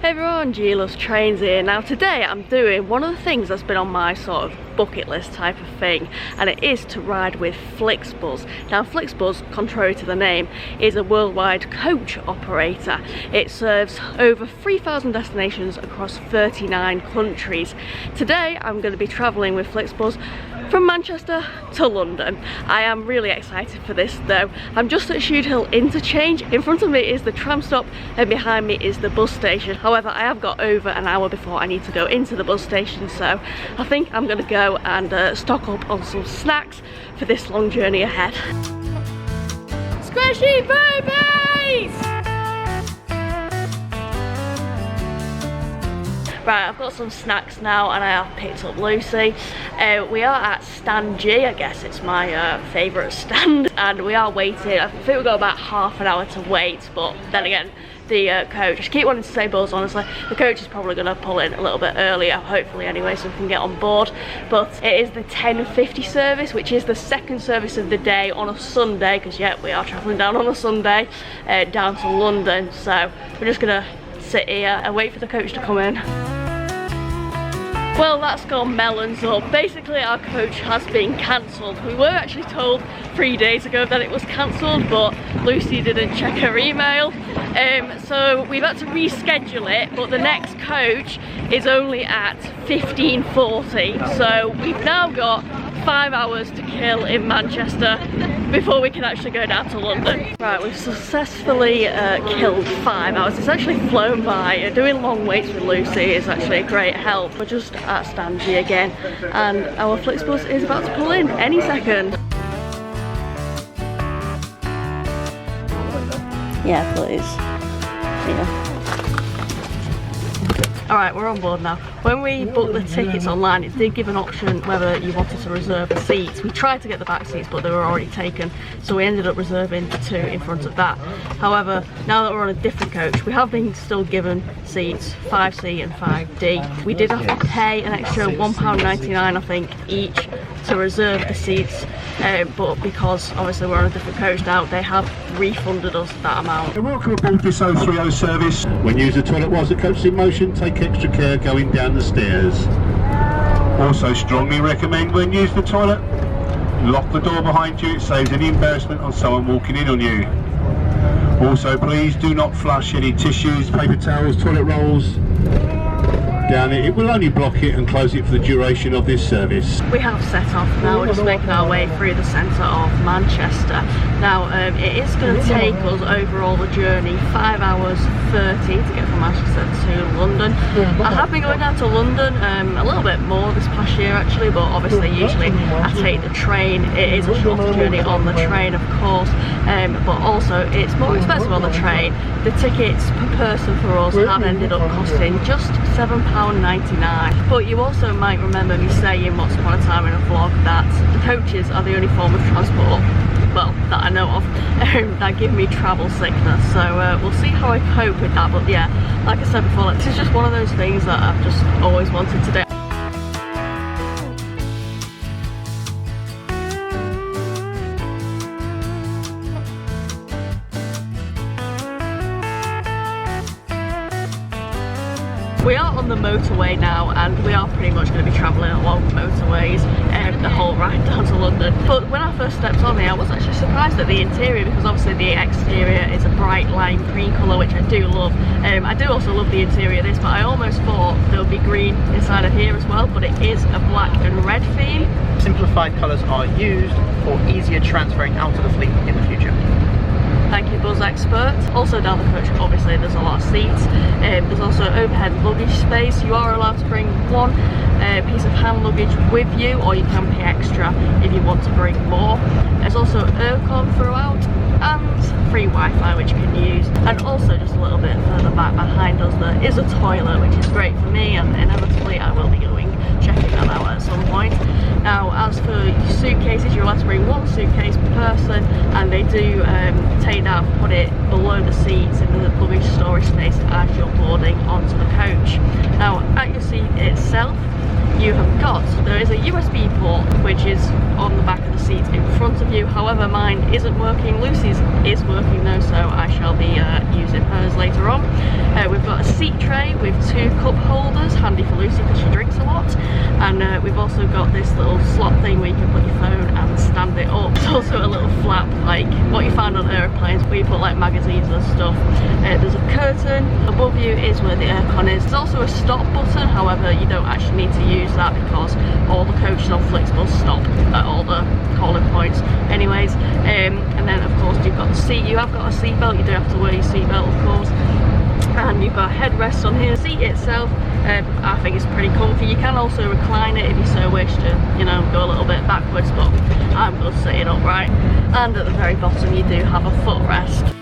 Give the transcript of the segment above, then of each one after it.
Hey everyone, G-Loves Trains here. Now today I'm doing one of the things that's been on my sort of bucket list type of thing, and it is to ride with FLIXBUS. Now FLIXBUS, contrary to the name, is a worldwide coach operator. It serves over 3,000 destinations across 39 countries. Today I'm going to be travelling with FLIXBUS from Manchester to London. I am really excited for this though. I'm just at Shude Hill interchange. In front of me is the tram stop and behind me is the bus station. However, I have got over an hour before I need to go into the bus station, so I think I'm going to go and stock up on some snacks for this long journey ahead. Squishy babies! Right, I've got some snacks now and I have picked up Lucy. We are at stand G, I guess it's my favourite stand, and we are waiting. I think we've got about half an hour to wait, but then again, the coach, I keep wanting to say buzz, honestly, the coach is probably going to pull in a little bit earlier, hopefully anyway, so we can get on board. But it is the 10:50 service, which is the second service of the day on a Sunday, because yeah, we are travelling down on a Sunday, down to London, so we're just going to sit here and wait for the coach to come in. Well, that's gone melons up. Basically, our coach has been cancelled. We were actually told 3 days ago that it was cancelled, but Lucy didn't check her email. So we've had to reschedule it, but the next coach is only at 15:40. So we've now got 5 hours to kill in Manchester before we can actually go down to London. Right, we've successfully killed 5 hours. It's actually flown by. Doing long waits with Lucy is actually a great help. We're just at stand G again, and our FLIXBUS is about to pull in any second. Yeah, please. Yeah. Alright, we're on board now. When we booked the tickets online, it did give an option whether you wanted to reserve the seats. We tried to get the back seats, but they were already taken, so we ended up reserving the two in front of that. However, now that we're on a different coach, we have been still given seats, 5C and 5D. We did have to pay an extra £1.99, I think, each to reserve the seats, but because obviously we're on a different coach now, they have refunded us that amount. Welcome aboard this 030 service. When you use the toilet whilst the coach is in motion, take extra care going down the stairs. Also strongly recommend when using the toilet, lock the door behind you. It saves any embarrassment on someone walking in on you. Also, please do not flush any tissues, paper towels, toilet rolls down it. It will only block it and close it for the duration of this service. We have set off now. We're just making our way through the centre of Manchester. Now it is going to take us overall the journey 5 hours 30 to get from Manchester to London. I have been going down to London a little bit more this past year actually, but obviously usually I take the train. It is a shorter journey on the train, of course, but also it's more expensive on the train. The tickets per person for us have ended up costing just £7.99. But you also might remember me saying once upon a time in a vlog that the coaches are the only form of transport, well, that I know of, that give me travel sickness. So we'll see how I cope with that. But yeah, like I said before, this is just one of those things that I've just always wanted to do. We are on the motorway now, and we are pretty much going to be travelling along motorways the whole ride down to London. But when I first stepped on here, I was actually surprised at the interior, because obviously the exterior is a bright lime green colour, which I do love. I do also love the interior of this, but I almost thought there would be green inside of here as well, but it is a black and red theme. Simplified colours are used for easier transferring out of the fleet in the future. Thank you, Buzz Expert. Also down the coach, obviously there's a lot of seats. There's also overhead luggage space. You are allowed to bring one piece of hand luggage with you, or you can pay extra if you want to bring more. There's also aircon throughout and free Wi-Fi which you can use. And also just a little bit further back behind us there is a toilet, which is great for me, and inevitably I will be going checking that out at some point. Now, as for suitcases, you're allowed to bring one suitcase per person, and they do take that and put it below the seats in the luggage storage space as you're boarding onto the coach. Now, at your seat itself, you have got, there is a USB port which is on the back of the seat in front of you. However, mine isn't working. Lucy's is working though, so I shall be using hers later on. We've got a seat tray with 2 cup holders, handy for Lucy because she drinks a lot. And we've also got this little slot thing where you can put your phone and stand it up. It's also a little flap like what you find on aeroplanes where you put like magazines and stuff. There's a curtain. Above you is where the aircon is. There's also a stop button, however you don't actually need to use that because all the coaches on FLIXBUS stop at all the calling points anyways. And then of course you've got the seat. You have got a seat belt, you don't have to wear your seat belt of course. And you've got a headrest on here. The seat itself, I think it's pretty comfy. You can also recline it if you so wish to, you know, go a little bit backwards, but I'm just sitting upright. And at the very bottom you do have a footrest.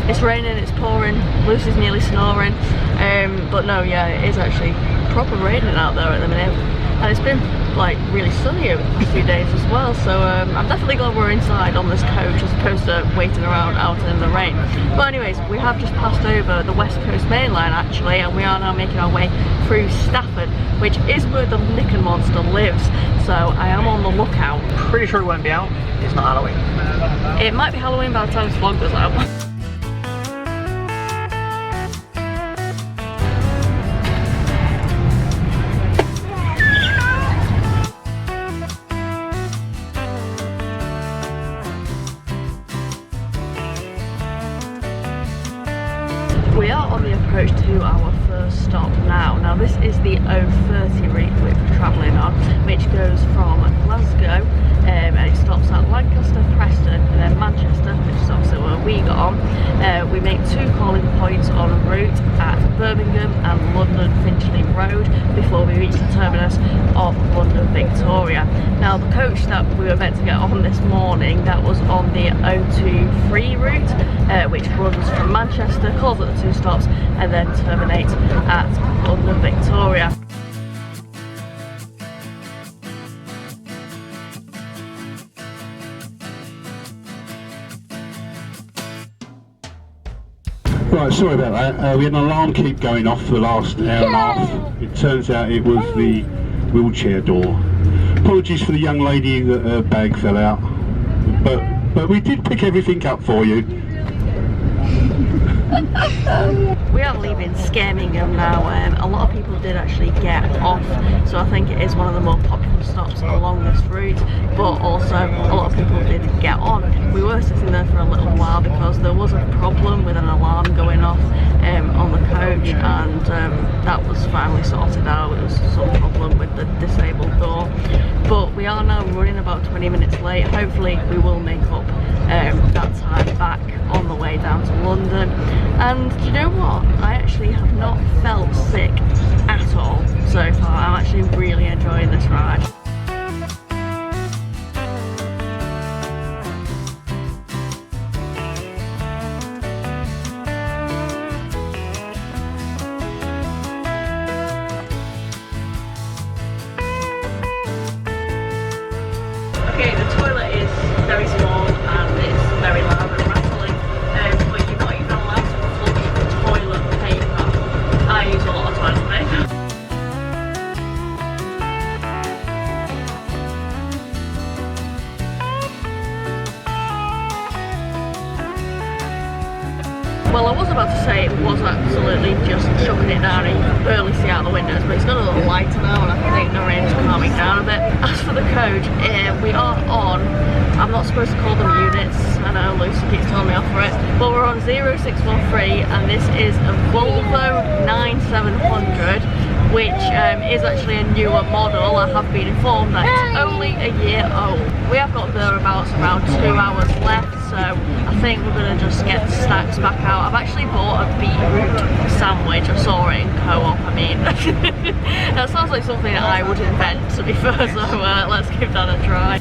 It's raining, it's pouring, Lucy's nearly snoring, but no, yeah, it is actually proper raining out there at the minute, and it's been like really sunny over the past few days as well, so I'm definitely glad we're inside on this coach as opposed to waiting around out in the rain. But anyways, we have just passed over the West Coast main line actually, and we are now making our way through Stafford, which is where the Makin monster lives, so I am on the lookout. Pretty sure it won't be out, it's not Halloween. It might be Halloween by the time this vlog goes out. We are on the approach to our first stop now. Now this is the 030 route we're travelling on, which goes from Glasgow and it stops at Lancaster, Preston and then Manchester, which is obviously where we got on. We make 2 calling points on route at Birmingham and London Finchley Road before we reach the terminus of London Victoria. Now the coach that we were meant to get on this morning, that was on the 023 route, which runs from Manchester, calls at the 2 stops and then terminates at London Victoria. Right, sorry about that. We had an alarm keep going off for the last hour and a half. It turns out it was the wheelchair door. Apologies for the young lady that her bag fell out, but we did pick everything up for you. We are leaving Birmingham now. A lot of people did actually get off, so I think it is one of the more popular stops along this route, but also a lot of people did get on. We were sitting there for a little while because there was a problem with an alarm going off on the coach, and that was finally sorted out. It was some problem with the disabled door, but we are now running about 20 minutes late. Hopefully we will make up that time back on the way down to London. And you know what, I actually have not felt sick at all so far. I'm actually really enjoying this ride. Okay, the toilet is very small and it's very loud and rattling, but you're not even allowed to flush toilet paper. I use a lot of toilet paper. Well, I was about to say it was absolutely just chucking it down and you can barely see out the windows, but it's got a little lighter now and I think the rain's calming down a bit. As for the coach, we are on, I'm not supposed to call them units, I know Lucy keeps telling me off for it, but we're on 0613 and this is a Volvo 9700, which is actually a newer model. I have been informed that it's only a year old. We have got thereabouts around 2 hours left, so I think we're going to just get the stacks back out. I've actually bought a beetroot sandwich. I saw it in Co-op. I mean, that sounds like something that I would invent, to be fair, so let's give that a try.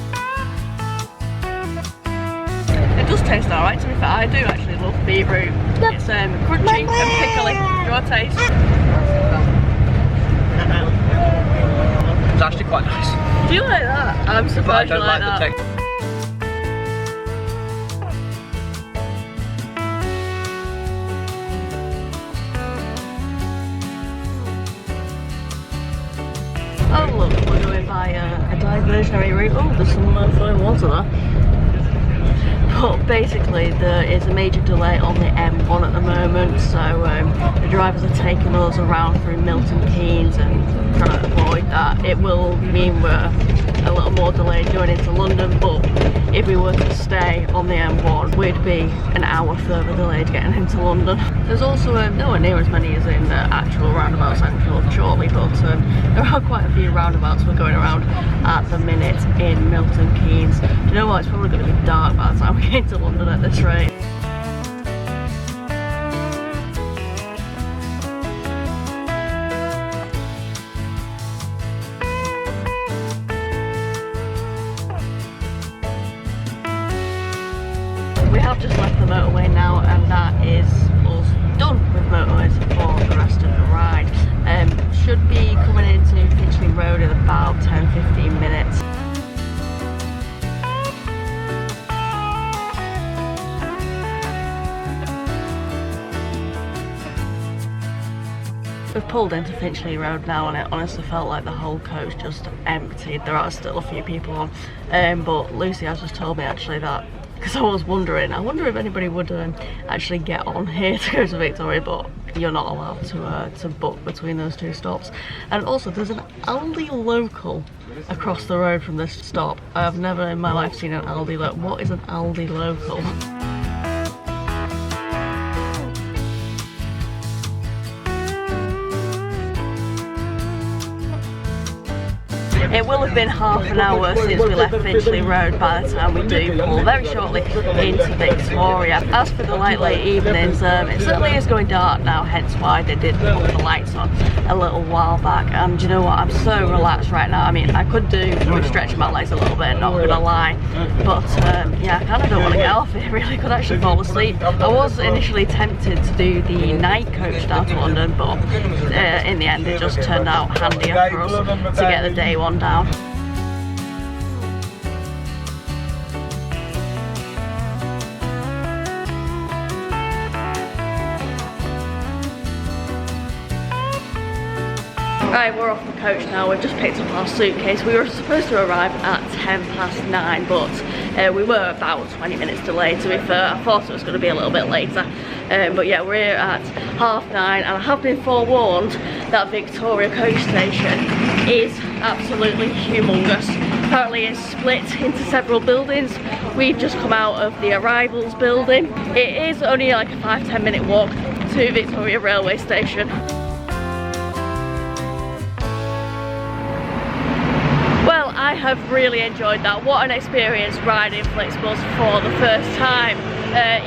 It does taste alright, to be fair. I do actually love beetroot. It's crunchy and pickly. Your taste? It's actually quite nice. Do you like that? I'm surprised you like that. The texture. Oh look, we're going by a diversionary route. Oh, there's some flowing water there. But basically there is a major delay on the M1 at the moment, so the drivers are taking us around through Milton Keynes and trying to avoid that. It will mean we're a little more delayed going into London, but if we were to stay on the M1 we'd be an hour further delayed getting into London. There's also nowhere near as many as in the actual roundabouts central shortly, but there are quite a few roundabouts we're going around at the minute in Milton Keynes. Do you know what, it's probably going to be dark by the time we get into London at this rate. We have just left the motorway now, and that is us done with motorways for the rest of the ride. Should be coming into Finchley Road in about 10-15 minutes. We've pulled into Finchley Road now, and it honestly felt like the whole coach just emptied. There are still a few people on, but Lucy has just told me actually that, because I was wondering, I wonder if anybody would actually get on here to go to Victoria, but you're not allowed to book between those two stops. And also there's an Aldi local across the road from this stop. I've never in my life seen an Aldi local. What is an Aldi local? It will have been half an hour since we left Finchley Road by the time we do pull very shortly into Victoria. As for the late evenings, it certainly is going dark now, hence why they did put the lights on a little while back. And you know what, I'm so relaxed right now. I mean, I could do with stretching my legs a little bit, not gonna lie, but yeah, I kind of don't want to get off it, really. Could actually fall asleep. I was initially tempted to do the night coach down to London, but in the end it just turned out handier for us to get the day one down. Right, we're off the coach now. We've just picked up our suitcase. We were supposed to arrive at 9:10, but we were about 20 minutes delayed, to be fair. I thought it was going to be a little bit later. But yeah, we're here at 9:30, and I have been forewarned that Victoria coach station is absolutely humongous. Apparently it's split into several buildings. We've just come out of the arrivals building. It is only like a 5-10 minute walk to Victoria railway station. Well, I have really enjoyed that. What an experience riding FLIXBUS for the first time.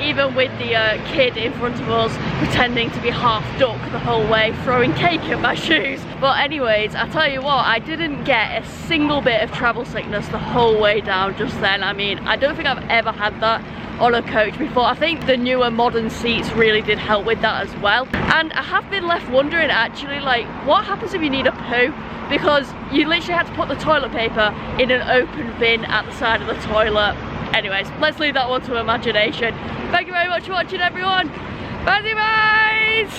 Even with the kid in front of us pretending to be half duck the whole way, throwing cake at my shoes. But anyways, I tell you what, I didn't get a single bit of travel sickness the whole way down just then. I mean, I don't think I've ever had that on a coach before. I think the newer modern seats really did help with that as well. And I have been left wondering actually, like, what happens if you need a poo? Because you literally had to put the toilet paper in an open bin at the side of the toilet. Anyways, let's leave that one to imagination. Thank you very much for watching, everyone. Bye, guys.